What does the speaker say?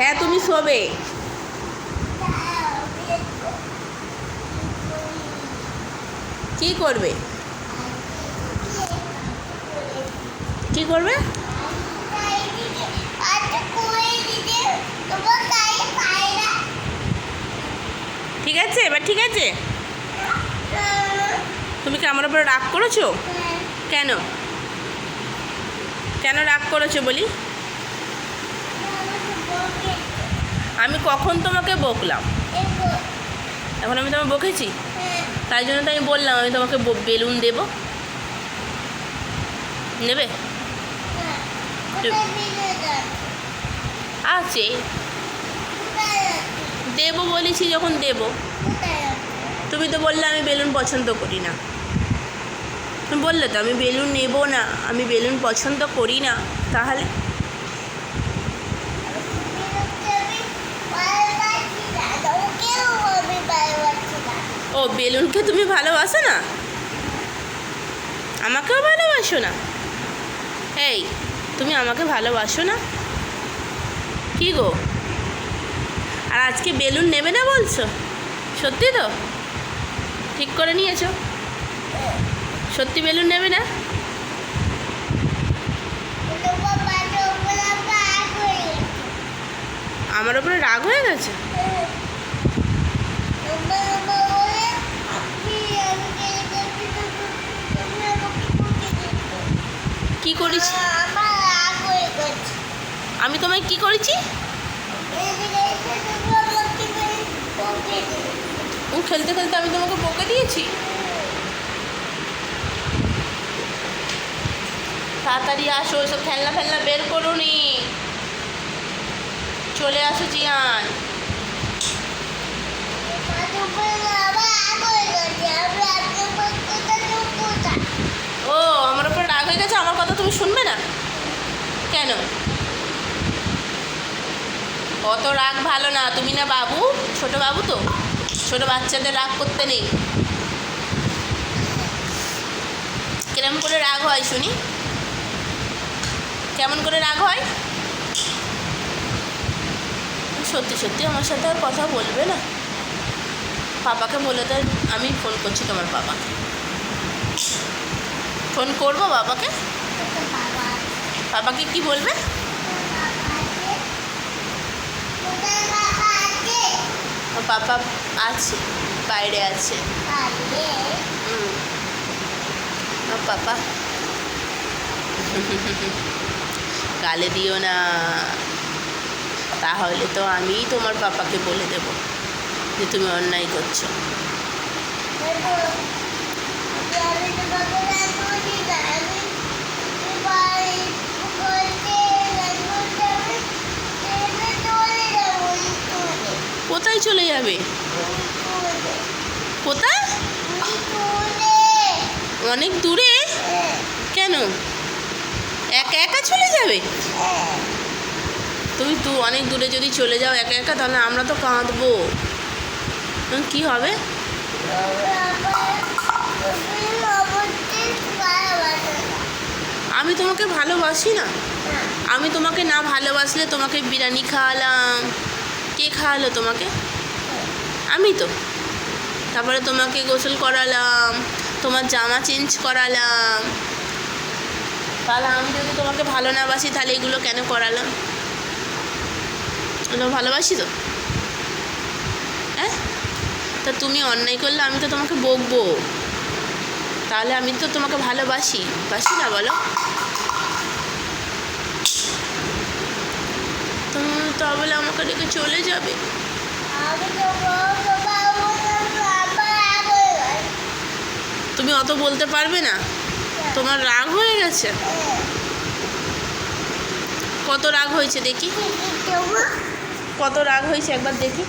হ্যাঁ তুমি শোবে। কি করবে? কি করবে? ঠিক আছে, এবার ঠিক আছে। তুমি কি আমার উপরে রাগ করেছো? কেন কেন রাগ করেছো বলি? আমি কখন তোমাকে বকলাম? এখন আমি তোমাকে বকেছি? তাই জন্য তো আমি বললাম আমি তোমাকে বেলুন দেব। নেবে? আছে, দেবো বলেছি যখন দেব। তুমি তো বললে আমি বেলুন পছন্দ করি না। তুমি বললে তো আমি বেলুন নেব না, আমি বেলুন পছন্দ করি না। তাহলে ও বেলুনকে তুমি ভালোবাসো না, আমাকেও ভালোবাসো না? এই তুমি আমাকে ভালোবাসো না কি গো? আর আজকে বেলুন নেবে না বলছো? সত্যি তো? ঠিক করে নিয়েছো? সত্যি বেলুন নেবে না? আমার উপরে রাগ হয়ে গেছে? কি করেছি আমি? তোমায় কি করেছি? খেলতে খেলতে আমি তোমাকে বকে দিয়েছি? তাড়াতাড়ি আসো, সব খেলনা ফেলনা বের করুনি, চলে আসো জিয়ান। ও আমার উপর রাগ হয়ে গেছে, আমার কথা তুমি শুনবে না কেন? অত রাগ ভালো না। তুমি না বাবু, ছোট বাবু তো, ছোট বাচ্চাদের রাগ করতে নেই। কেমন করে রাগ হয় শুনি? কেমন করে রাগ হয়? সত্যি সত্যি আমার সাথে আর কথা বলবে না? পাপাকে বলে তো আমি ফোন করছি তোমার বাবাকে। ফোন করবো বাবাকে। বাবাকে কি বলবে? পাপা আছে, বাইরে আছে। পাপা গালে দিও না, তাহলে তো আমি তোমার পাপাকে বলে দেব যে তুমি অন্যায় করছো। কোথায় চলে যাবে? কোথায়? অনেক দূরে? কেন একা একা চলে যাবে? তুমি তো অনেক দূরে যদি চলে যাও একা একা, তাহলে আমরা তো কাঁদবো। কি হবে? আমি তোমাকে ভালোবাসি না? আমি তোমাকে না ভালোবাসলে তোমাকে বিরিয়ানি খাওয়ালাম। কে খাওয়ালো তোমাকে? আমি তো। তারপরে তোমাকে গোসল করালাম, তোমার জামা চেঞ্জ করালাম। তাহলে আমি যদি তোমাকে ভালো না বাসি তাহলে এগুলো কেন করালাম? ভালোবাসি তো। হ্যাঁ, তা তুমি অন্যায় করলে আমি তো তোমাকে বকবো। তাহলে আমি তো তোমাকে ভালোবাসি, বাসি না বলো? তুমি তো বলে আমাকে রেখে চলে যাবে। তুমি অত বলতে পারবে না? তোমার রাগ হয়ে গেছে? কত রাগ হয়েছে দেখি, কত রাগ হয়েছে একবার দেখি।